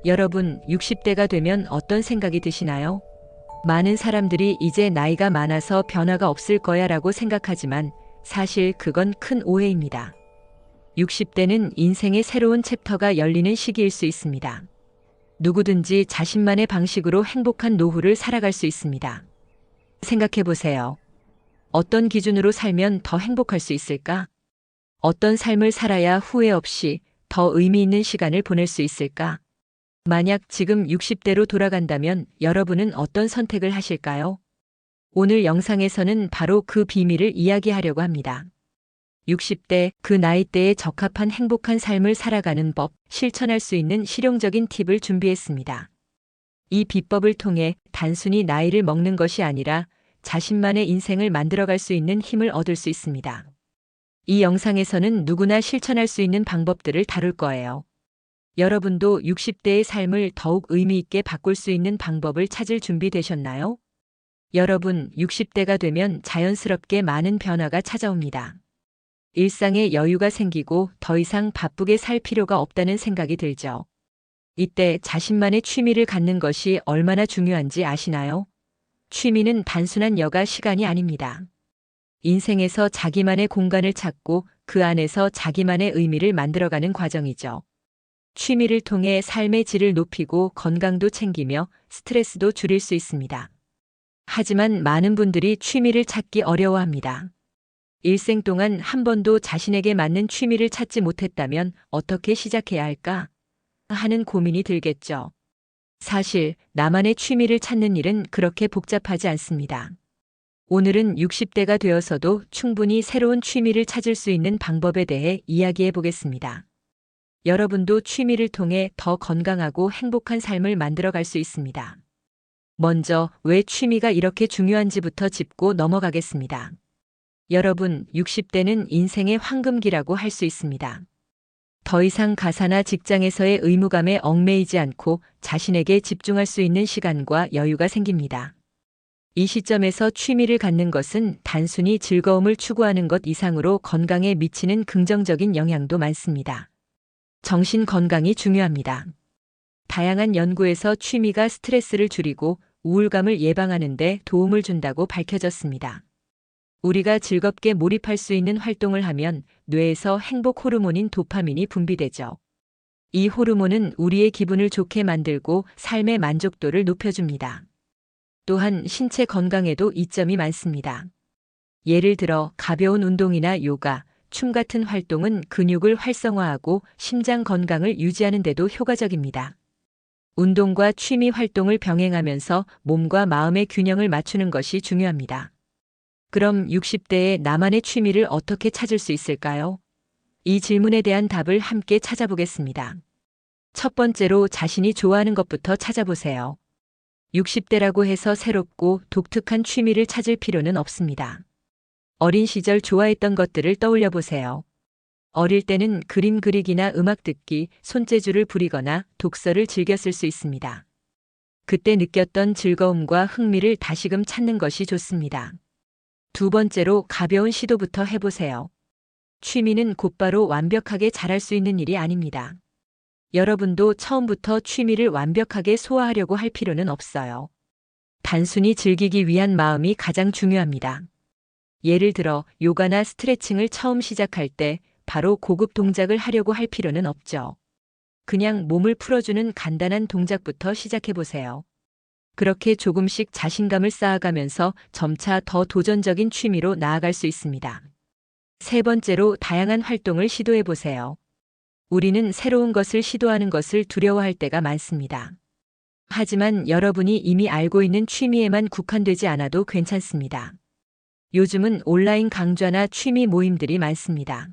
여러분, 60대가 되면 어떤 생각이 드시나요? 많은 사람들이 이제 나이가 많아서 변화가 없을 거야 라고 생각하지만 사실 그건 큰 오해입니다. 60대는 인생의 새로운 챕터가 열리는 시기일 수 있습니다. 누구든지 자신만의 방식으로 행복한 노후를 살아갈 수 있습니다. 생각해 보세요. 어떤 기준으로 살면 더 행복할 수 있을까? 어떤 삶을 살아야 후회 없이 더 의미 있는 시간을 보낼 수 있을까? 만약 지금 60대로 돌아간다면 여러분은 어떤 선택을 하실까요? 오늘 영상에서는 바로 그 비밀을 이야기하려고 합니다. 60대, 그 나이대에 적합한 행복한 삶을 살아가는 법, 실천할 수 있는 실용적인 팁을 준비했습니다. 이 비법을 통해 단순히 나이를 먹는 것이 아니라 자신만의 인생을 만들어갈 수 있는 힘을 얻을 수 있습니다. 이 영상에서는 누구나 실천할 수 있는 방법들을 다룰 거예요. 여러분도 60대의 삶을 더욱 의미 있게 바꿀 수 있는 방법을 찾을 준비 되셨나요? 여러분, 60대가 되면 자연스럽게 많은 변화가 찾아옵니다. 일상에 여유가 생기고 더 이상 바쁘게 살 필요가 없다는 생각이 들죠. 이때 자신만의 취미를 갖는 것이 얼마나 중요한지 아시나요? 취미는 단순한 여가 시간이 아닙니다. 인생에서 자기만의 공간을 찾고 그 안에서 자기만의 의미를 만들어가는 과정이죠. 취미를 통해 삶의 질을 높이고 건강도 챙기며 스트레스도 줄일 수 있습니다. 하지만 많은 분들이 취미를 찾기 어려워합니다. 일생 동안 한 번도 자신에게 맞는 취미를 찾지 못했다면 어떻게 시작해야 할까? 하는 고민이 들겠죠. 사실 나만의 취미를 찾는 일은 그렇게 복잡하지 않습니다. 오늘은 60대가 되어서도 충분히 새로운 취미를 찾을 수 있는 방법에 대해 이야기해 보겠습니다. 여러분도 취미를 통해 더 건강하고 행복한 삶을 만들어 갈 수 있습니다. 먼저 왜 취미가 이렇게 중요한지부터 짚고 넘어가겠습니다. 여러분, 60대는 인생의 황금기라고 할 수 있습니다. 더 이상 가사나 직장에서의 의무감에 얽매이지 않고 자신에게 집중할 수 있는 시간과 여유가 생깁니다. 이 시점에서 취미를 갖는 것은 단순히 즐거움을 추구하는 것 이상으로 건강에 미치는 긍정적인 영향도 많습니다. 정신 건강이 중요합니다. 다양한 연구에서 취미가 스트레스를 줄이고 우울감을 예방하는 데 도움을 준다고 밝혀졌습니다. 우리가 즐겁게 몰입할 수 있는 활동을 하면 뇌에서 행복 호르몬인 도파민이 분비되죠. 이 호르몬은 우리의 기분을 좋게 만들고 삶의 만족도를 높여줍니다. 또한 신체 건강에도 이점이 많습니다. 예를 들어 가벼운 운동이나 요가, 춤 같은 활동은 근육을 활성화하고 심장 건강을 유지하는 데도 효과적입니다. 운동과 취미 활동을 병행하면서 몸과 마음의 균형을 맞추는 것이 중요합니다. 그럼 60대의 나만의 취미를 어떻게 찾을 수 있을까요? 이 질문에 대한 답을 함께 찾아보겠습니다. 첫 번째로 자신이 좋아하는 것부터 찾아보세요. 60대라고 해서 새롭고 독특한 취미를 찾을 필요는 없습니다. 어린 시절 좋아했던 것들을 떠올려 보세요. 어릴 때는 그림 그리기나 음악 듣기, 손재주를 부리거나 독서를 즐겼을 수 있습니다. 그때 느꼈던 즐거움과 흥미를 다시금 찾는 것이 좋습니다. 두 번째로 가벼운 시도부터 해보세요. 취미는 곧바로 완벽하게 잘할 수 있는 일이 아닙니다. 여러분도 처음부터 취미를 완벽하게 소화하려고 할 필요는 없어요. 단순히 즐기기 위한 마음이 가장 중요합니다. 예를 들어 요가나 스트레칭을 처음 시작할 때 바로 고급 동작을 하려고 할 필요는 없죠. 그냥 몸을 풀어주는 간단한 동작부터 시작해보세요. 그렇게 조금씩 자신감을 쌓아가면서 점차 더 도전적인 취미로 나아갈 수 있습니다. 세 번째로 다양한 활동을 시도해보세요. 우리는 새로운 것을 시도하는 것을 두려워할 때가 많습니다. 하지만 여러분이 이미 알고 있는 취미에만 국한되지 않아도 괜찮습니다. 요즘은 온라인 강좌나 취미 모임들이 많습니다.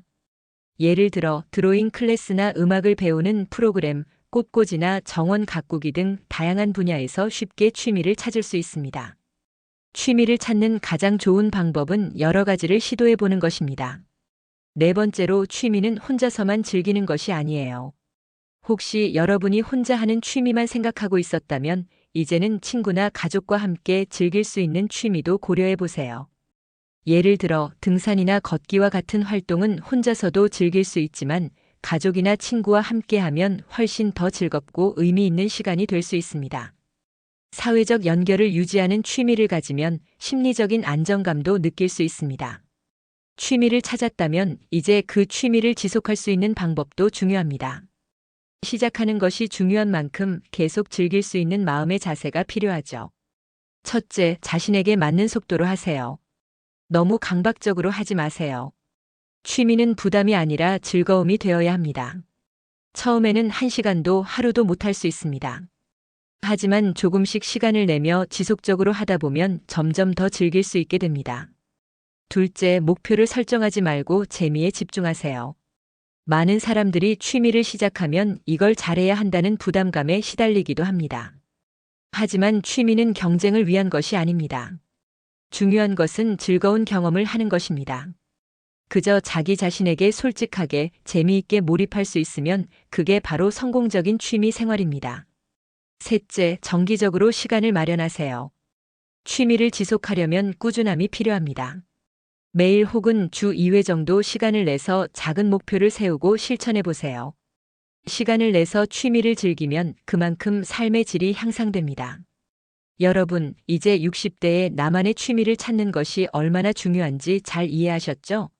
예를 들어 드로잉 클래스나 음악을 배우는 프로그램, 꽃꽂이나 정원 가꾸기 등 다양한 분야에서 쉽게 취미를 찾을 수 있습니다. 취미를 찾는 가장 좋은 방법은 여러 가지를 시도해 보는 것입니다. 네 번째로 취미는 혼자서만 즐기는 것이 아니에요. 혹시 여러분이 혼자 하는 취미만 생각하고 있었다면 이제는 친구나 가족과 함께 즐길 수 있는 취미도 고려해 보세요. 예를 들어 등산이나 걷기와 같은 활동은 혼자서도 즐길 수 있지만 가족이나 친구와 함께하면 훨씬 더 즐겁고 의미 있는 시간이 될 수 있습니다. 사회적 연결을 유지하는 취미를 가지면 심리적인 안정감도 느낄 수 있습니다. 취미를 찾았다면 이제 그 취미를 지속할 수 있는 방법도 중요합니다. 시작하는 것이 중요한 만큼 계속 즐길 수 있는 마음의 자세가 필요하죠. 첫째, 자신에게 맞는 속도로 하세요. 너무 강박적으로 하지 마세요. 취미는 부담이 아니라 즐거움이 되어야 합니다. 처음에는 1시간도 하루도 못할 수 있습니다. 하지만 조금씩 시간을 내며 지속적으로 하다 보면 점점 더 즐길 수 있게 됩니다. 둘째, 목표를 설정하지 말고 재미에 집중하세요. 많은 사람들이 취미를 시작하면 이걸 잘해야 한다는 부담감에 시달리기도 합니다. 하지만 취미는 경쟁을 위한 것이 아닙니다. 중요한 것은 즐거운 경험을 하는 것입니다. 그저 자기 자신에게 솔직하게 재미있게 몰입할 수 있으면 그게 바로 성공적인 취미 생활입니다. 셋째, 정기적으로 시간을 마련하세요. 취미를 지속하려면 꾸준함이 필요합니다. 매일 혹은 주 2회 정도 시간을 내서 작은 목표를 세우고 실천해 보세요. 시간을 내서 취미를 즐기면 그만큼 삶의 질이 향상됩니다. 여러분, 이제 60대에 나만의 취미를 찾는 것이 얼마나 중요한지 잘 이해하셨죠?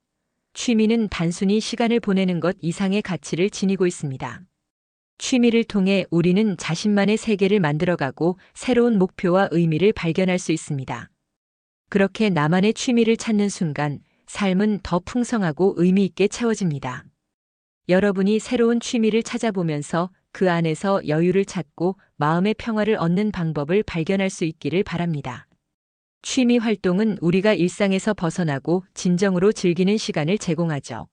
취미는 단순히 시간을 보내는 것 이상의 가치를 지니고 있습니다. 취미를 통해 우리는 자신만의 세계를 만들어가고 새로운 목표와 의미를 발견할 수 있습니다. 그렇게 나만의 취미를 찾는 순간 삶은 더 풍성하고 의미 있게 채워집니다. 여러분이 새로운 취미를 찾아보면서 그 안에서 여유를 찾고 마음의 평화를 얻는 방법을 발견할 수 있기를 바랍니다. 취미 활동은 우리가 일상에서 벗어나고 진정으로 즐기는 시간을 제공하죠.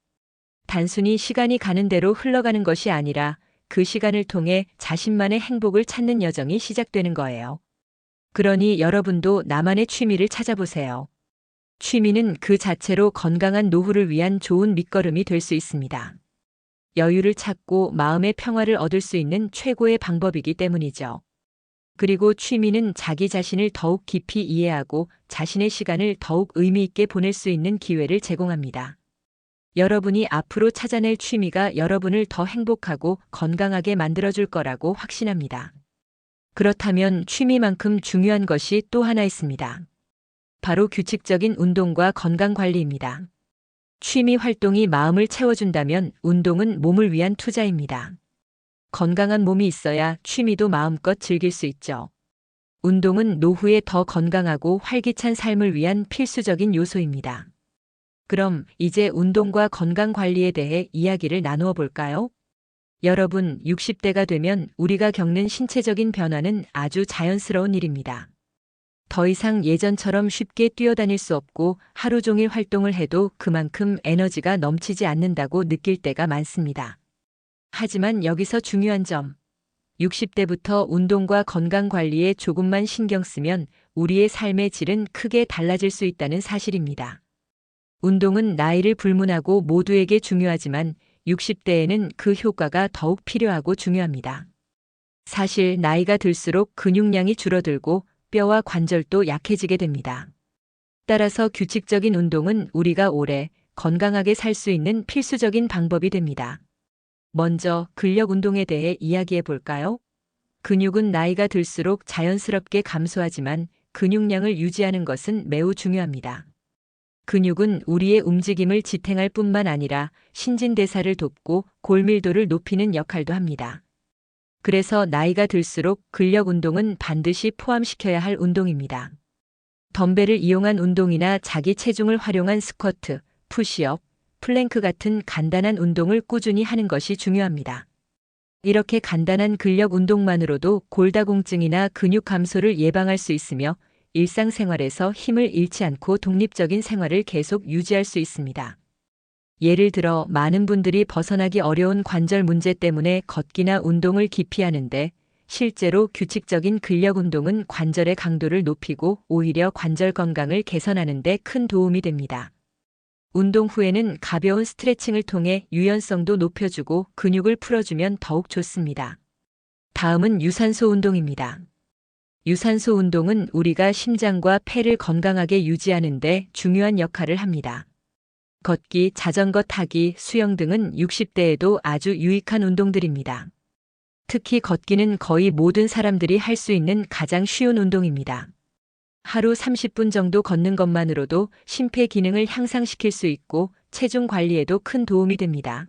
단순히 시간이 가는 대로 흘러가는 것이 아니라 그 시간을 통해 자신만의 행복을 찾는 여정이 시작되는 거예요. 그러니 여러분도 나만의 취미를 찾아보세요. 취미는 그 자체로 건강한 노후를 위한 좋은 밑거름이 될 수 있습니다. 여유를 찾고 마음의 평화를 얻을 수 있는 최고의 방법이기 때문이죠. 그리고 취미는 자기 자신을 더욱 깊이 이해하고 자신의 시간을 더욱 의미 있게 보낼 수 있는 기회를 제공합니다. 여러분이 앞으로 찾아낼 취미가 여러분을 더 행복하고 건강하게 만들어줄 거라고 확신합니다. 그렇다면 취미만큼 중요한 것이 또 하나 있습니다. 바로 규칙적인 운동과 건강 관리입니다. 취미 활동이 마음을 채워준다면 운동은 몸을 위한 투자입니다. 건강한 몸이 있어야 취미도 마음껏 즐길 수 있죠. 운동은 노후에 더 건강하고 활기찬 삶을 위한 필수적인 요소입니다. 그럼 이제 운동과 건강 관리에 대해 이야기를 나누어 볼까요? 여러분, 60대가 되면 우리가 겪는 신체적인 변화는 아주 자연스러운 일입니다. 더 이상 예전처럼 쉽게 뛰어다닐 수 없고 하루 종일 활동을 해도 그만큼 에너지가 넘치지 않는다고 느낄 때가 많습니다. 하지만 여기서 중요한 점, 60대부터 운동과 건강 관리에 조금만 신경 쓰면 우리의 삶의 질은 크게 달라질 수 있다는 사실입니다. 운동은 나이를 불문하고 모두에게 중요하지만 60대에는 그 효과가 더욱 필요하고 중요합니다. 사실 나이가 들수록 근육량이 줄어들고 뼈와 관절도 약해지게 됩니다. 따라서 규칙적인 운동은 우리가 오래 건강하게 살 수 있는 필수적인 방법이 됩니다. 먼저 근력 운동에 대해 이야기해 볼까요? 근육은 나이가 들수록 자연스럽게 감소하지만 근육량을 유지하는 것은 매우 중요합니다. 근육은 우리의 움직임을 지탱할 뿐만 아니라 신진대사를 돕고 골밀도를 높이는 역할도 합니다. 그래서 나이가 들수록 근력 운동은 반드시 포함시켜야 할 운동입니다. 덤벨을 이용한 운동이나 자기 체중을 활용한 스쿼트, 푸시업, 플랭크 같은 간단한 운동을 꾸준히 하는 것이 중요합니다. 이렇게 간단한 근력 운동만으로도 골다공증이나 근육 감소를 예방할 수 있으며 일상생활에서 힘을 잃지 않고 독립적인 생활을 계속 유지할 수 있습니다. 예를 들어 많은 분들이 벗어나기 어려운 관절 문제 때문에 걷기나 운동을 기피하는데 실제로 규칙적인 근력 운동은 관절의 강도를 높이고 오히려 관절 건강을 개선하는 데 큰 도움이 됩니다. 운동 후에는 가벼운 스트레칭을 통해 유연성도 높여주고 근육을 풀어주면 더욱 좋습니다. 다음은 유산소 운동입니다. 유산소 운동은 우리가 심장과 폐를 건강하게 유지하는 데 중요한 역할을 합니다. 걷기, 자전거 타기, 수영 등은 60대에도 아주 유익한 운동들입니다. 특히 걷기는 거의 모든 사람들이 할 수 있는 가장 쉬운 운동입니다. 하루 30분 정도 걷는 것만으로도 심폐 기능을 향상시킬 수 있고 체중 관리에도 큰 도움이 됩니다.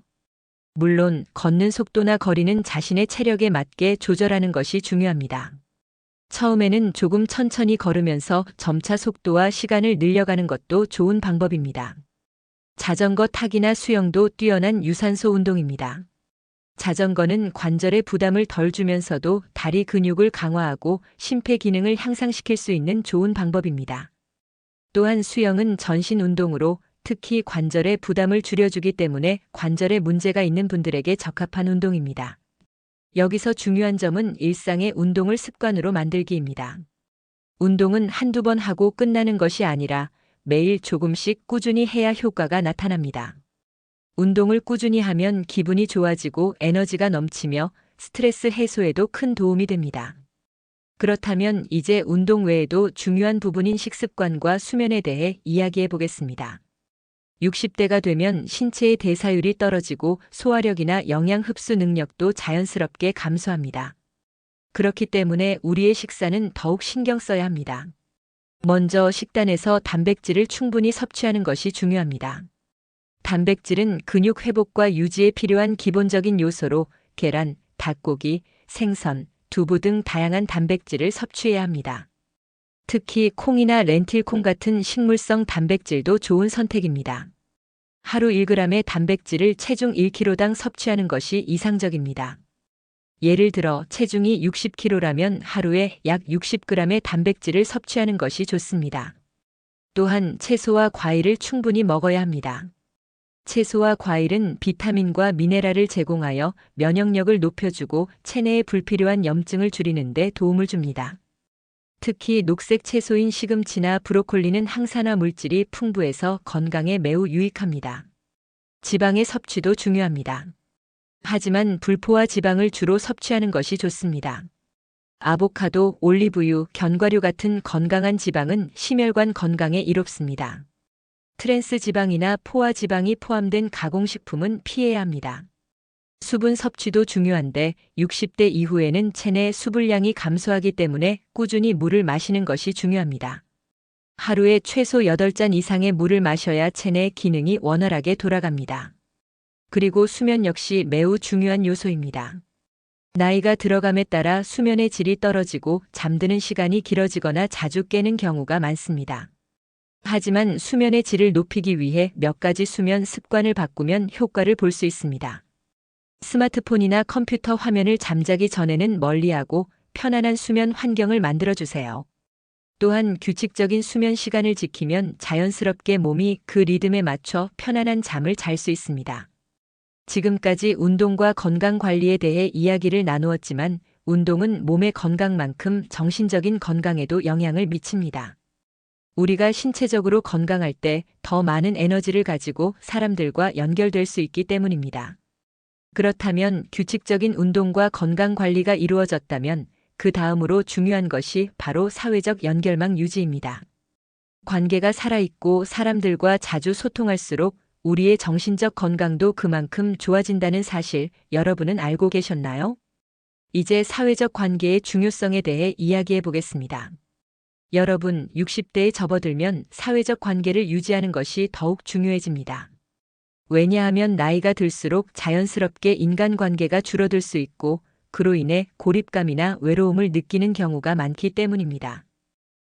물론 걷는 속도나 거리는 자신의 체력에 맞게 조절하는 것이 중요합니다. 처음에는 조금 천천히 걸으면서 점차 속도와 시간을 늘려가는 것도 좋은 방법입니다. 자전거 타기나 수영도 뛰어난 유산소 운동입니다. 자전거는 관절에 부담을 덜 주면서도 다리 근육을 강화하고 심폐 기능을 향상시킬 수 있는 좋은 방법입니다. 또한 수영은 전신 운동으로 특히 관절에 부담을 줄여주기 때문에 관절에 문제가 있는 분들에게 적합한 운동입니다. 여기서 중요한 점은 일상의 운동을 습관으로 만들기입니다. 운동은 한두 번 하고 끝나는 것이 아니라 매일 조금씩 꾸준히 해야 효과가 나타납니다. 운동을 꾸준히 하면 기분이 좋아지고 에너지가 넘치며 스트레스 해소에도 큰 도움이 됩니다. 그렇다면 이제 운동 외에도 중요한 부분인 식습관과 수면에 대해 이야기해 보겠습니다. 60대가 되면 신체의 대사율이 떨어지고 소화력이나 영양 흡수 능력도 자연스럽게 감소합니다. 그렇기 때문에 우리의 식사는 더욱 신경 써야 합니다. 먼저 식단에서 단백질을 충분히 섭취하는 것이 중요합니다. 단백질은 근육 회복과 유지에 필요한 기본적인 요소로 계란, 닭고기, 생선, 두부 등 다양한 단백질을 섭취해야 합니다. 특히 콩이나 렌틸콩 같은 식물성 단백질도 좋은 선택입니다. 하루 1g의 단백질을 체중 1kg당 섭취하는 것이 이상적입니다. 예를 들어 체중이 60kg라면 하루에 약 60g의 단백질을 섭취하는 것이 좋습니다. 또한 채소와 과일을 충분히 먹어야 합니다. 채소와 과일은 비타민과 미네랄을 제공하여 면역력을 높여주고 체내에 불필요한 염증을 줄이는 데 도움을 줍니다. 특히 녹색 채소인 시금치나 브로콜리는 항산화 물질이 풍부해서 건강에 매우 유익합니다. 지방의 섭취도 중요합니다. 하지만 불포화 지방을 주로 섭취하는 것이 좋습니다. 아보카도, 올리브유, 견과류 같은 건강한 지방은 심혈관 건강에 이롭습니다. 트랜스 지방이나 포화 지방이 포함된 가공식품은 피해야 합니다. 수분 섭취도 중요한데 60대 이후에는 체내 수분량이 감소하기 때문에 꾸준히 물을 마시는 것이 중요합니다. 하루에 최소 8잔 이상의 물을 마셔야 체내 기능이 원활하게 돌아갑니다. 그리고 수면 역시 매우 중요한 요소입니다. 나이가 들어감에 따라 수면의 질이 떨어지고 잠드는 시간이 길어지거나 자주 깨는 경우가 많습니다. 하지만 수면의 질을 높이기 위해 몇 가지 수면 습관을 바꾸면 효과를 볼 수 있습니다. 스마트폰이나 컴퓨터 화면을 잠자기 전에는 멀리하고 편안한 수면 환경을 만들어주세요. 또한 규칙적인 수면 시간을 지키면 자연스럽게 몸이 그 리듬에 맞춰 편안한 잠을 잘 수 있습니다. 지금까지 운동과 건강 관리에 대해 이야기를 나누었지만 운동은 몸의 건강만큼 정신적인 건강에도 영향을 미칩니다. 우리가 신체적으로 건강할 때 더 많은 에너지를 가지고 사람들과 연결될 수 있기 때문입니다. 그렇다면 규칙적인 운동과 건강 관리가 이루어졌다면 그 다음으로 중요한 것이 바로 사회적 연결망 유지입니다. 관계가 살아있고 사람들과 자주 소통할수록 우리의 정신적 건강도 그만큼 좋아진다는 사실 여러분은 알고 계셨나요? 이제 사회적 관계의 중요성에 대해 이야기해 보겠습니다. 여러분, 60대에 접어들면 사회적 관계를 유지하는 것이 더욱 중요해집니다. 왜냐하면 나이가 들수록 자연스럽게 인간관계가 줄어들 수 있고 그로 인해 고립감이나 외로움을 느끼는 경우가 많기 때문입니다.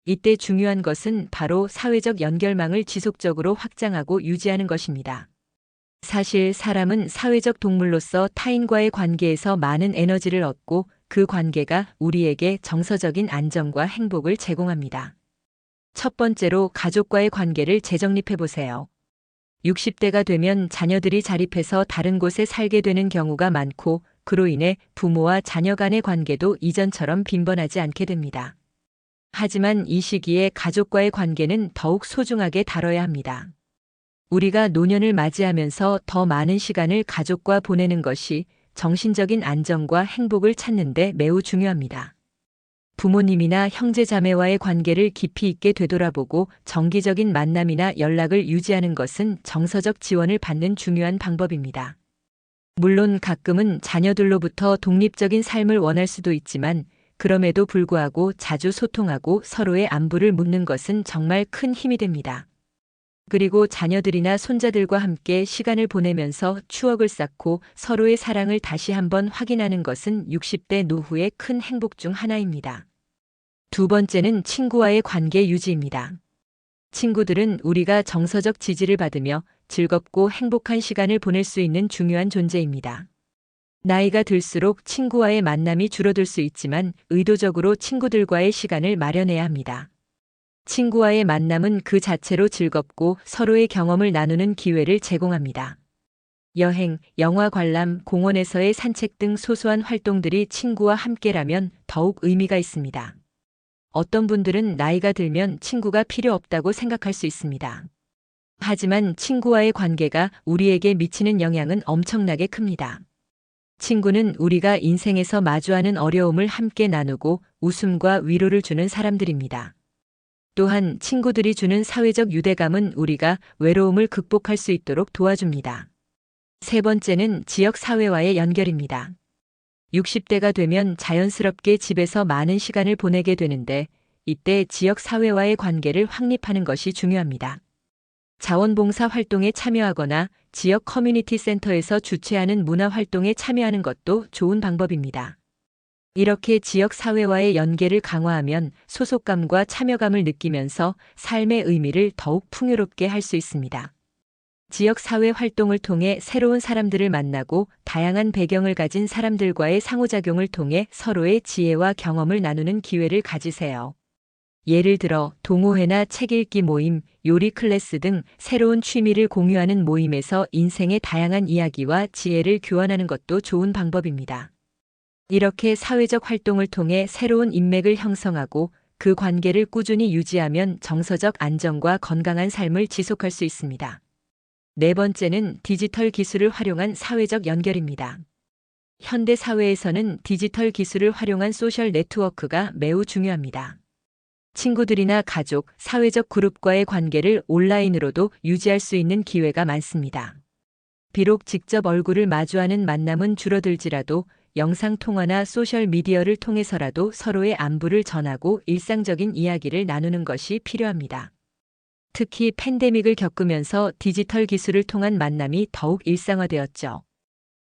이때 중요한 것은 바로 사회적 연결망을 지속적으로 확장하고 유지하는 것입니다. 사실 사람은 사회적 동물로서 타인과의 관계에서 많은 에너지를 얻고 그 관계가 우리에게 정서적인 안정과 행복을 제공합니다. 첫 번째로 가족과의 관계를 재정립해 보세요. 60대가 되면 자녀들이 자립해서 다른 곳에 살게 되는 경우가 많고 그로 인해 부모와 자녀 간의 관계도 이전처럼 빈번하지 않게 됩니다. 하지만 이 시기에 가족과의 관계는 더욱 소중하게 다뤄야 합니다. 우리가 노년을 맞이하면서 더 많은 시간을 가족과 보내는 것이 정신적인 안정과 행복을 찾는 데 매우 중요합니다. 부모님이나 형제자매와의 관계를 깊이 있게 되돌아보고 정기적인 만남이나 연락을 유지하는 것은 정서적 지원을 받는 중요한 방법입니다. 물론 가끔은 자녀들로부터 독립적인 삶을 원할 수도 있지만 그럼에도 불구하고 자주 소통하고 서로의 안부를 묻는 것은 정말 큰 힘이 됩니다. 그리고 자녀들이나 손자들과 함께 시간을 보내면서 추억을 쌓고 서로의 사랑을 다시 한번 확인하는 것은 60대 노후의 큰 행복 중 하나입니다. 두 번째는 친구와의 관계 유지입니다. 친구들은 우리가 정서적 지지를 받으며 즐겁고 행복한 시간을 보낼 수 있는 중요한 존재입니다. 나이가 들수록 친구와의 만남이 줄어들 수 있지만 의도적으로 친구들과의 시간을 마련해야 합니다. 친구와의 만남은 그 자체로 즐겁고 서로의 경험을 나누는 기회를 제공합니다. 여행, 영화 관람, 공원에서의 산책 등 소소한 활동들이 친구와 함께라면 더욱 의미가 있습니다. 어떤 분들은 나이가 들면 친구가 필요 없다고 생각할 수 있습니다. 하지만 친구와의 관계가 우리에게 미치는 영향은 엄청나게 큽니다. 친구는 우리가 인생에서 마주하는 어려움을 함께 나누고 웃음과 위로를 주는 사람들입니다. 또한 친구들이 주는 사회적 유대감은 우리가 외로움을 극복할 수 있도록 도와줍니다. 세 번째는 지역 사회와의 연결입니다. 60대가 되면 자연스럽게 집에서 많은 시간을 보내게 되는데 이때 지역 사회와의 관계를 확립하는 것이 중요합니다. 자원봉사 활동에 참여하거나 지역 커뮤니티 센터에서 주최하는 문화 활동에 참여하는 것도 좋은 방법입니다. 이렇게 지역 사회와의 연계를 강화하면 소속감과 참여감을 느끼면서 삶의 의미를 더욱 풍요롭게 할 수 있습니다. 지역 사회 활동을 통해 새로운 사람들을 만나고 다양한 배경을 가진 사람들과의 상호작용을 통해 서로의 지혜와 경험을 나누는 기회를 가지세요. 예를 들어 동호회나 책 읽기 모임, 요리 클래스 등 새로운 취미를 공유하는 모임에서 인생의 다양한 이야기와 지혜를 교환하는 것도 좋은 방법입니다. 이렇게 사회적 활동을 통해 새로운 인맥을 형성하고 그 관계를 꾸준히 유지하면 정서적 안정과 건강한 삶을 지속할 수 있습니다. 네 번째는 디지털 기술을 활용한 사회적 연결입니다. 현대 사회에서는 디지털 기술을 활용한 소셜 네트워크가 매우 중요합니다. 친구들이나 가족, 사회적 그룹과의 관계를 온라인으로도 유지할 수 있는 기회가 많습니다. 비록 직접 얼굴을 마주하는 만남은 줄어들지라도 영상통화나 소셜미디어를 통해서라도 서로의 안부를 전하고 일상적인 이야기를 나누는 것이 필요합니다. 특히 팬데믹을 겪으면서 디지털 기술을 통한 만남이 더욱 일상화되었죠.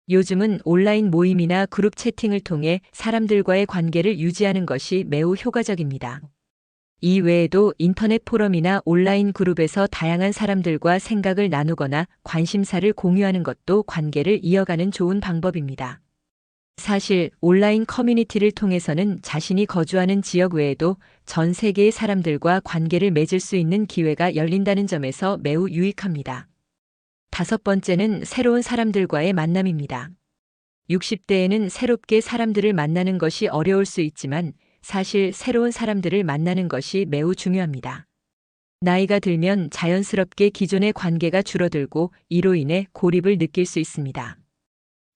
요즘은 온라인 모임이나 그룹 채팅을 통해 사람들과의 관계를 유지하는 것이 매우 효과적입니다. 이 외에도 인터넷 포럼이나 온라인 그룹에서 다양한 사람들과 생각을 나누거나 관심사를 공유하는 것도 관계를 이어가는 좋은 방법입니다. 사실 온라인 커뮤니티를 통해서는 자신이 거주하는 지역 외에도 전 세계의 사람들과 관계를 맺을 수 있는 기회가 열린다는 점에서 매우 유익합니다. 다섯 번째는 새로운 사람들과의 만남입니다. 60대에는 새롭게 사람들을 만나는 것이 어려울 수 있지만 사실 새로운 사람들을 만나는 것이 매우 중요합니다. 나이가 들면 자연스럽게 기존의 관계가 줄어들고 이로 인해 고립을 느낄 수 있습니다.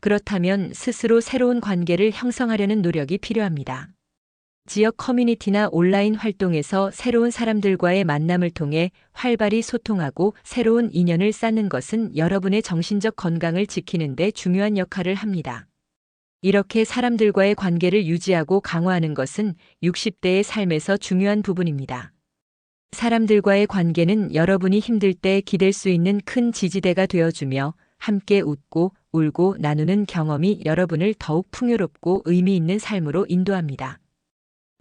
그렇다면 스스로 새로운 관계를 형성하려는 노력이 필요합니다. 지역 커뮤니티나 온라인 활동에서 새로운 사람들과의 만남을 통해 활발히 소통하고 새로운 인연을 쌓는 것은 여러분의 정신적 건강을 지키는 데 중요한 역할을 합니다. 이렇게 사람들과의 관계를 유지하고 강화하는 것은 60대의 삶에서 중요한 부분입니다. 사람들과의 관계는 여러분이 힘들 때 기댈 수 있는 큰 지지대가 되어주며 함께 웃고 울고 나누는 경험이 여러분을 더욱 풍요롭고 의미 있는 삶으로 인도합니다.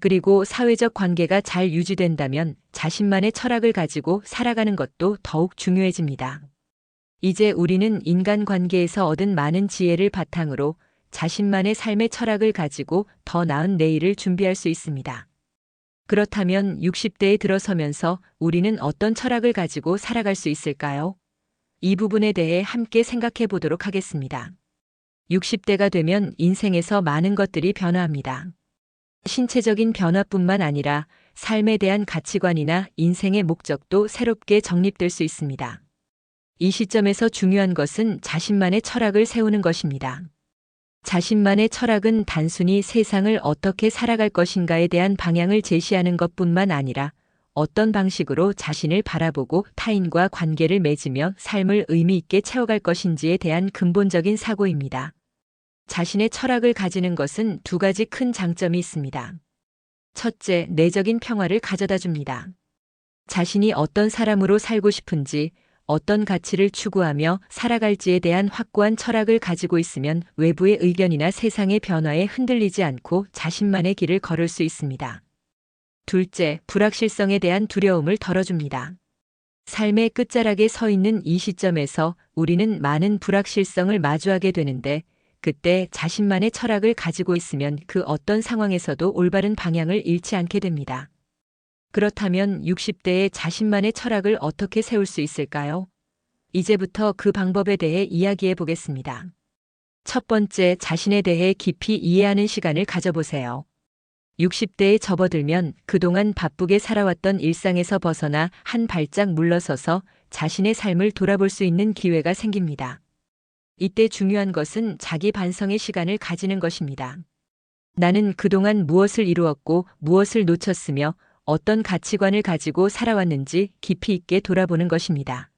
그리고 사회적 관계가 잘 유지된다면 자신만의 철학을 가지고 살아가는 것도 더욱 중요해집니다. 이제 우리는 인간관계에서 얻은 많은 지혜를 바탕으로 자신만의 삶의 철학을 가지고 더 나은 내일을 준비할 수 있습니다. 그렇다면 60대에 들어서면서 우리는 어떤 철학을 가지고 살아갈 수 있을까요? 이 부분에 대해 함께 생각해 보도록 하겠습니다. 60대가 되면 인생에서 많은 것들이 변화합니다. 신체적인 변화뿐만 아니라 삶에 대한 가치관이나 인생의 목적도 새롭게 정립될 수 있습니다. 이 시점에서 중요한 것은 자신만의 철학을 세우는 것입니다. 자신만의 철학은 단순히 세상을 어떻게 살아갈 것인가에 대한 방향을 제시하는 것뿐만 아니라 어떤 방식으로 자신을 바라보고 타인과 관계를 맺으며 삶을 의미 있게 채워갈 것인지에 대한 근본적인 사고입니다. 자신의 철학을 가지는 것은 두 가지 큰 장점이 있습니다. 첫째, 내적인 평화를 가져다 줍니다. 자신이 어떤 사람으로 살고 싶은지, 어떤 가치를 추구하며 살아갈지에 대한 확고한 철학을 가지고 있으면 외부의 의견이나 세상의 변화에 흔들리지 않고 자신만의 길을 걸을 수 있습니다. 둘째, 불확실성에 대한 두려움을 덜어줍니다. 삶의 끝자락에 서 있는 이 시점에서 우리는 많은 불확실성을 마주하게 되는데, 그때 자신만의 철학을 가지고 있으면 그 어떤 상황에서도 올바른 방향을 잃지 않게 됩니다. 그렇다면 60대의 자신만의 철학을 어떻게 세울 수 있을까요? 이제부터 그 방법에 대해 이야기해 보겠습니다. 첫 번째, 자신에 대해 깊이 이해하는 시간을 가져보세요. 60대에 접어들면 그동안 바쁘게 살아왔던 일상에서 벗어나 한 발짝 물러서서 자신의 삶을 돌아볼 수 있는 기회가 생깁니다. 이때 중요한 것은 자기 반성의 시간을 가지는 것입니다. 나는 그동안 무엇을 이루었고 무엇을 놓쳤으며 어떤 가치관을 가지고 살아왔는지 깊이 있게 돌아보는 것입니다.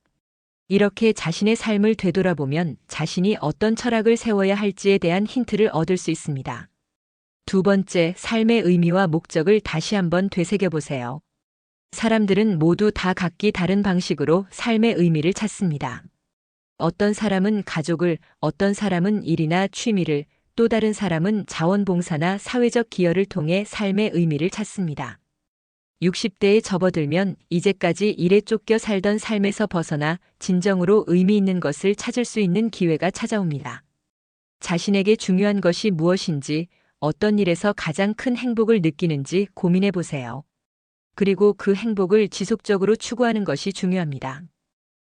이렇게 자신의 삶을 되돌아보면 자신이 어떤 철학을 세워야 할지에 대한 힌트를 얻을 수 있습니다. 두 번째, 삶의 의미와 목적을 다시 한번 되새겨보세요. 사람들은 모두 다 각기 다른 방식으로 삶의 의미를 찾습니다. 어떤 사람은 가족을, 어떤 사람은 일이나 취미를, 또 다른 사람은 자원봉사나 사회적 기여를 통해 삶의 의미를 찾습니다. 60대에 접어들면 이제까지 일에 쫓겨 살던 삶에서 벗어나 진정으로 의미 있는 것을 찾을 수 있는 기회가 찾아옵니다. 자신에게 중요한 것이 무엇인지, 어떤 일에서 가장 큰 행복을 느끼는지 고민해 보세요. 그리고 그 행복을 지속적으로 추구하는 것이 중요합니다.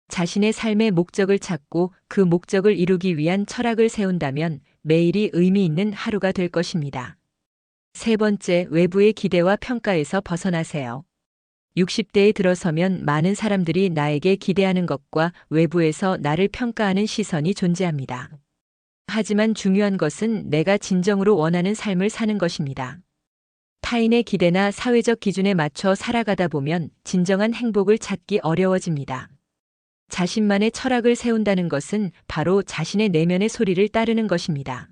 자신의 삶의 목적을 찾고 그 목적을 이루기 위한 철학을 세운다면 매일이 의미 있는 하루가 될 것입니다. 세 번째, 외부의 기대와 평가에서 벗어나세요. 60대에 들어서면 많은 사람들이 나에게 기대하는 것과 외부에서 나를 평가하는 시선이 존재합니다. 하지만 중요한 것은 내가 진정으로 원하는 삶을 사는 것입니다. 타인의 기대나 사회적 기준에 맞춰 살아가다 보면 진정한 행복을 찾기 어려워집니다. 자신만의 철학을 세운다는 것은 바로 자신의 내면의 소리를 따르는 것입니다.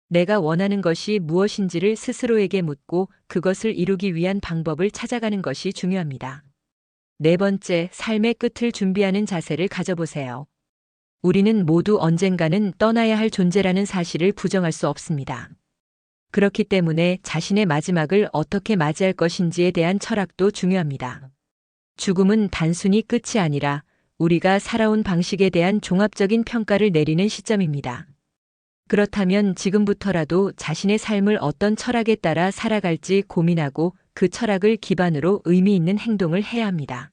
내가 원하는 것이 무엇인지를 스스로에게 묻고 그것을 이루기 위한 방법을 찾아가는 것이 중요합니다. 네 번째, 삶의 끝을 준비하는 자세를 가져보세요. 우리는 모두 언젠가는 떠나야 할 존재라는 사실을 부정할 수 없습니다. 그렇기 때문에 자신의 마지막을 어떻게 맞이할 것인지에 대한 철학도 중요합니다. 죽음은 단순히 끝이 아니라 우리가 살아온 방식에 대한 종합적인 평가를 내리는 시점입니다. 그렇다면 지금부터라도 자신의 삶을 어떤 철학에 따라 살아갈지 고민하고 그 철학을 기반으로 의미 있는 행동을 해야 합니다.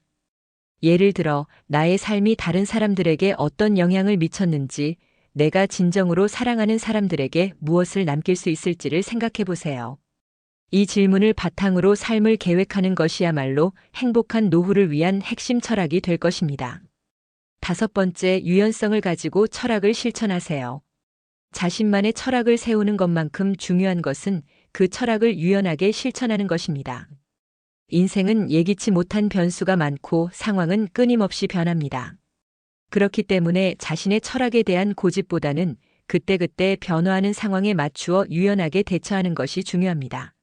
예를 들어, 나의 삶이 다른 사람들에게 어떤 영향을 미쳤는지, 내가 진정으로 사랑하는 사람들에게 무엇을 남길 수 있을지를 생각해 보세요. 이 질문을 바탕으로 삶을 계획하는 것이야말로 행복한 노후를 위한 핵심 철학이 될 것입니다. 다섯 번째, 유연성을 가지고 철학을 실천하세요. 자신만의 철학을 세우는 것만큼 중요한 것은 그 철학을 유연하게 실천하는 것입니다. 인생은 예기치 못한 변수가 많고 상황은 끊임없이 변합니다. 그렇기 때문에 자신의 철학에 대한 고집보다는 그때그때 변화하는 상황에 맞추어 유연하게 대처하는 것이 중요합니다.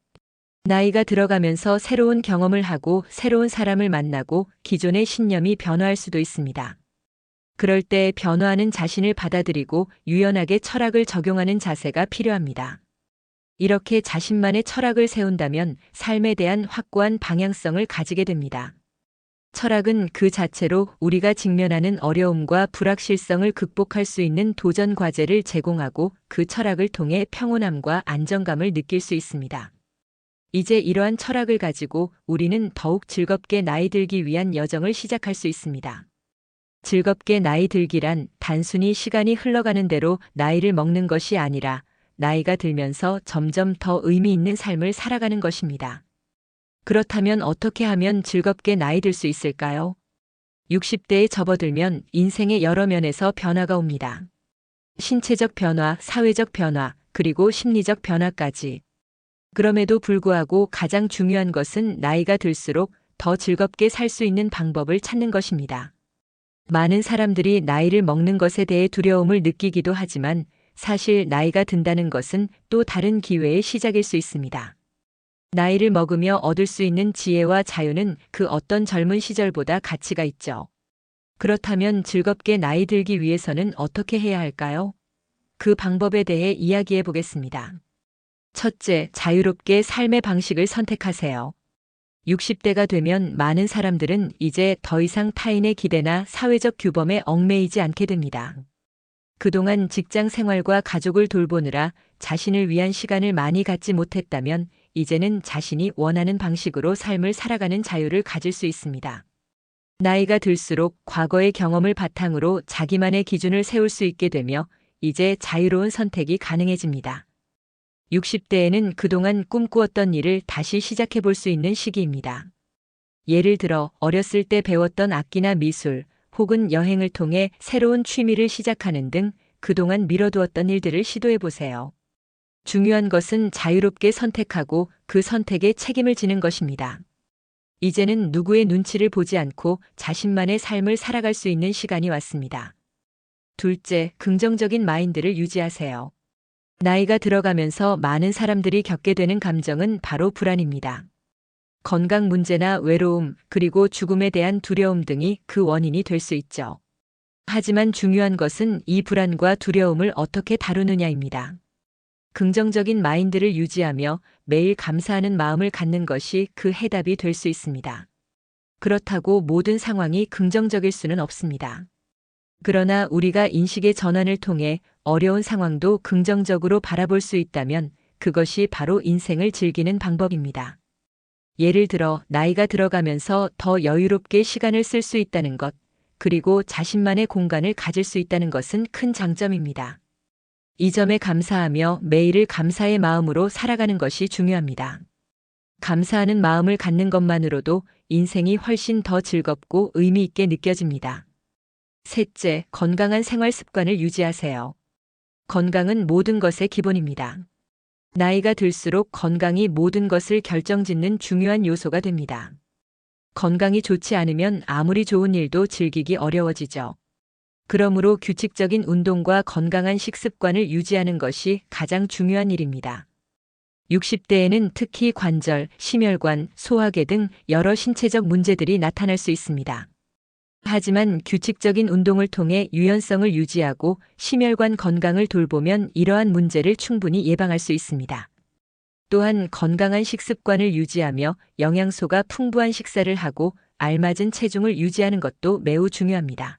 나이가 들어가면서 새로운 경험을 하고 새로운 사람을 만나고 기존의 신념이 변화할 수도 있습니다. 그럴 때 변화하는 자신을 받아들이고 유연하게 철학을 적용하는 자세가 필요합니다. 이렇게 자신만의 철학을 세운다면 삶에 대한 확고한 방향성을 가지게 됩니다. 철학은 그 자체로 우리가 직면하는 어려움과 불확실성을 극복할 수 있는 도전 과제를 제공하고 그 철학을 통해 평온함과 안정감을 느낄 수 있습니다. 이제 이러한 철학을 가지고 우리는 더욱 즐겁게 나이 들기 위한 여정을 시작할 수 있습니다. 즐겁게 나이 들기란 단순히 시간이 흘러가는 대로 나이를 먹는 것이 아니라 나이가 들면서 점점 더 의미 있는 삶을 살아가는 것입니다. 그렇다면 어떻게 하면 즐겁게 나이 들 수 있을까요? 60대에 접어들면 인생의 여러 면에서 변화가 옵니다. 신체적 변화, 사회적 변화, 그리고 심리적 변화까지. 그럼에도 불구하고 가장 중요한 것은 나이가 들수록 더 즐겁게 살 수 있는 방법을 찾는 것입니다. 많은 사람들이 나이를 먹는 것에 대해 두려움을 느끼기도 하지만 사실 나이가 든다는 것은 또 다른 기회의 시작일 수 있습니다. 나이를 먹으며 얻을 수 있는 지혜와 자유는 그 어떤 젊은 시절보다 가치가 있죠. 그렇다면 즐겁게 나이 들기 위해서는 어떻게 해야 할까요? 그 방법에 대해 이야기해 보겠습니다. 첫째, 자유롭게 삶의 방식을 선택하세요. 60대가 되면 많은 사람들은 이제 더 이상 타인의 기대나 사회적 규범에 얽매이지 않게 됩니다. 그동안 직장 생활과 가족을 돌보느라 자신을 위한 시간을 많이 갖지 못했다면 이제는 자신이 원하는 방식으로 삶을 살아가는 자유를 가질 수 있습니다. 나이가 들수록 과거의 경험을 바탕으로 자기만의 기준을 세울 수 있게 되며 이제 자유로운 선택이 가능해집니다. 60대에는 그동안 꿈꾸었던 일을 다시 시작해 볼 수 있는 시기입니다. 예를 들어 어렸을 때 배웠던 악기나 미술, 혹은 여행을 통해 새로운 취미를 시작하는 등 그동안 미뤄두었던 일들을 시도해 보세요. 중요한 것은 자유롭게 선택하고 그 선택에 책임을 지는 것입니다. 이제는 누구의 눈치를 보지 않고 자신만의 삶을 살아갈 수 있는 시간이 왔습니다. 둘째, 긍정적인 마인드를 유지하세요. 나이가 들어가면서 많은 사람들이 겪게 되는 감정은 바로 불안입니다. 건강 문제나 외로움, 그리고 죽음에 대한 두려움 등이 그 원인이 될 수 있죠. 하지만 중요한 것은 이 불안과 두려움을 어떻게 다루느냐입니다. 긍정적인 마인드를 유지하며 매일 감사하는 마음을 갖는 것이 그 해답이 될 수 있습니다. 그렇다고 모든 상황이 긍정적일 수는 없습니다. 그러나 우리가 인식의 전환을 통해 어려운 상황도 긍정적으로 바라볼 수 있다면 그것이 바로 인생을 즐기는 방법입니다. 예를 들어 나이가 들어가면서 더 여유롭게 시간을 쓸 수 있다는 것, 그리고 자신만의 공간을 가질 수 있다는 것은 큰 장점입니다. 이 점에 감사하며 매일을 감사의 마음으로 살아가는 것이 중요합니다. 감사하는 마음을 갖는 것만으로도 인생이 훨씬 더 즐겁고 의미 있게 느껴집니다. 셋째, 건강한 생활 습관을 유지하세요. 건강은 모든 것의 기본입니다. 나이가 들수록 건강이 모든 것을 결정짓는 중요한 요소가 됩니다. 건강이 좋지 않으면 아무리 좋은 일도 즐기기 어려워지죠. 그러므로 규칙적인 운동과 건강한 식습관을 유지하는 것이 가장 중요한 일입니다. 60대에는 특히 관절, 심혈관, 소화계 등 여러 신체적 문제들이 나타날 수 있습니다. 하지만 규칙적인 운동을 통해 유연성을 유지하고 심혈관 건강을 돌보면 이러한 문제를 충분히 예방할 수 있습니다. 또한 건강한 식습관을 유지하며 영양소가 풍부한 식사를 하고 알맞은 체중을 유지하는 것도 매우 중요합니다.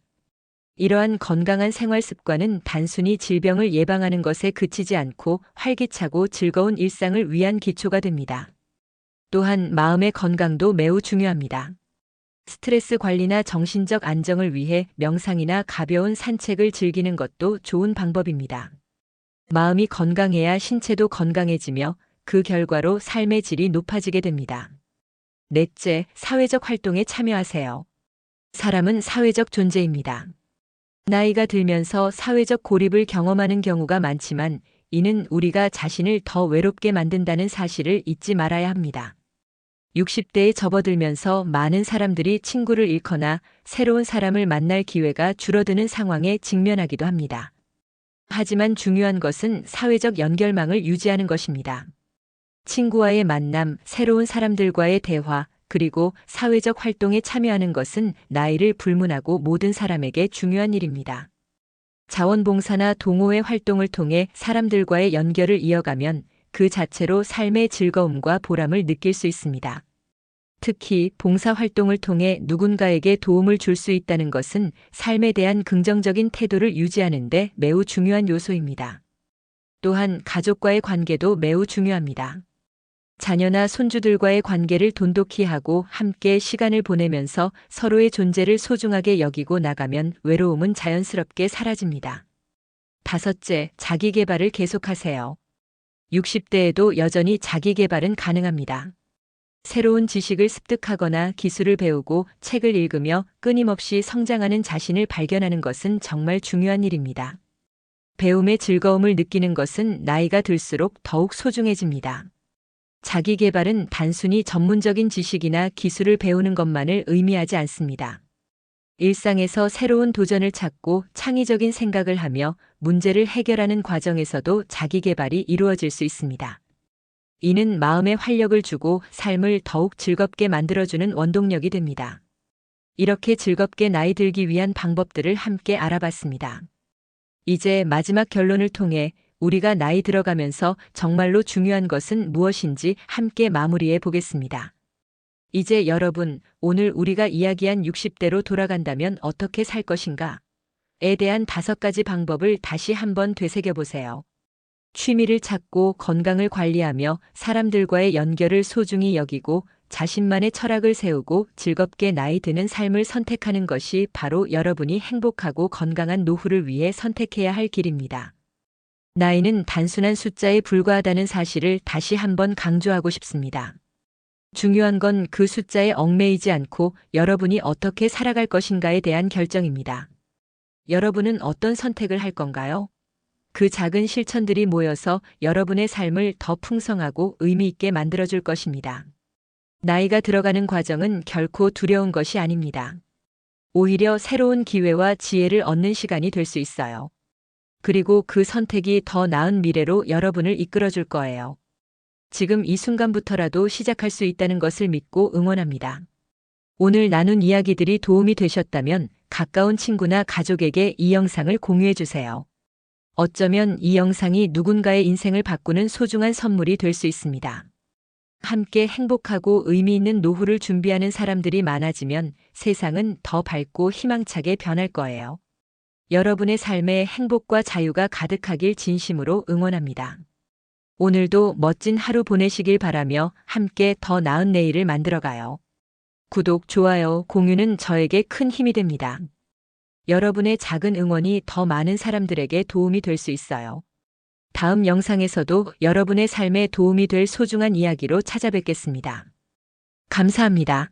이러한 건강한 생활 습관은 단순히 질병을 예방하는 것에 그치지 않고 활기차고 즐거운 일상을 위한 기초가 됩니다. 또한 마음의 건강도 매우 중요합니다. 스트레스 관리나 정신적 안정을 위해 명상이나 가벼운 산책을 즐기는 것도 좋은 방법입니다. 마음이 건강해야 신체도 건강해지며 그 결과로 삶의 질이 높아지게 됩니다. 넷째, 사회적 활동에 참여하세요. 사람은 사회적 존재입니다. 나이가 들면서 사회적 고립을 경험하는 경우가 많지만 이는 우리가 자신을 더 외롭게 만든다는 사실을 잊지 말아야 합니다. 60대에 접어들면서 많은 사람들이 친구를 잃거나 새로운 사람을 만날 기회가 줄어드는 상황에 직면하기도 합니다. 하지만 중요한 것은 사회적 연결망을 유지하는 것입니다. 친구와의 만남, 새로운 사람들과의 대화, 그리고 사회적 활동에 참여하는 것은 나이를 불문하고 모든 사람에게 중요한 일입니다. 자원봉사나 동호회 활동을 통해 사람들과의 연결을 이어가면 그 자체로 삶의 즐거움과 보람을 느낄 수 있습니다. 특히 봉사활동을 통해 누군가에게 도움을 줄 수 있다는 것은 삶에 대한 긍정적인 태도를 유지하는 데 매우 중요한 요소입니다. 또한 가족과의 관계도 매우 중요합니다. 자녀나 손주들과의 관계를 돈독히 하고 함께 시간을 보내면서 서로의 존재를 소중하게 여기고 나가면 외로움은 자연스럽게 사라집니다. 다섯째, 자기 개발을 계속하세요. 60대에도 여전히 자기 개발은 가능합니다. 새로운 지식을 습득하거나 기술을 배우고 책을 읽으며 끊임없이 성장하는 자신을 발견하는 것은 정말 중요한 일입니다. 배움의 즐거움을 느끼는 것은 나이가 들수록 더욱 소중해집니다. 자기 개발은 단순히 전문적인 지식이나 기술을 배우는 것만을 의미하지 않습니다. 일상에서 새로운 도전을 찾고 창의적인 생각을 하며 문제를 해결하는 과정에서도 자기 개발이 이루어질 수 있습니다. 이는 마음에 활력을 주고 삶을 더욱 즐겁게 만들어주는 원동력이 됩니다. 이렇게 즐겁게 나이 들기 위한 방법들을 함께 알아봤습니다. 이제 마지막 결론을 통해 우리가 나이 들어가면서 정말로 중요한 것은 무엇인지 함께 마무리해 보겠습니다. 이제 여러분, 오늘 우리가 이야기한 60대로 돌아간다면 어떻게 살 것인가? 에 대한 5가지 방법을 다시 한번 되새겨 보세요. 취미를 찾고 건강을 관리하며 사람들과의 연결을 소중히 여기고 자신만의 철학을 세우고 즐겁게 나이 드는 삶을 선택하는 것이 바로 여러분이 행복하고 건강한 노후를 위해 선택해야 할 길입니다. 나이는 단순한 숫자에 불과하다는 사실을 다시 한번 강조하고 싶습니다. 중요한 건 그 숫자에 얽매이지 않고 여러분이 어떻게 살아갈 것인가에 대한 결정입니다. 여러분은 어떤 선택을 할 건가요? 그 작은 실천들이 모여서 여러분의 삶을 더 풍성하고 의미 있게 만들어줄 것입니다. 나이가 들어가는 과정은 결코 두려운 것이 아닙니다. 오히려 새로운 기회와 지혜를 얻는 시간이 될 수 있어요. 그리고 그 선택이 더 나은 미래로 여러분을 이끌어줄 거예요. 지금 이 순간부터라도 시작할 수 있다는 것을 믿고 응원합니다. 오늘 나눈 이야기들이 도움이 되셨다면 가까운 친구나 가족에게 이 영상을 공유해 주세요. 어쩌면 이 영상이 누군가의 인생을 바꾸는 소중한 선물이 될 수 있습니다. 함께 행복하고 의미 있는 노후를 준비하는 사람들이 많아지면 세상은 더 밝고 희망차게 변할 거예요. 여러분의 삶에 행복과 자유가 가득하길 진심으로 응원합니다. 오늘도 멋진 하루 보내시길 바라며 함께 더 나은 내일을 만들어가요. 구독, 좋아요, 공유는 저에게 큰 힘이 됩니다. 여러분의 작은 응원이 더 많은 사람들에게 도움이 될 수 있어요. 다음 영상에서도 여러분의 삶에 도움이 될 소중한 이야기로 찾아뵙겠습니다. 감사합니다.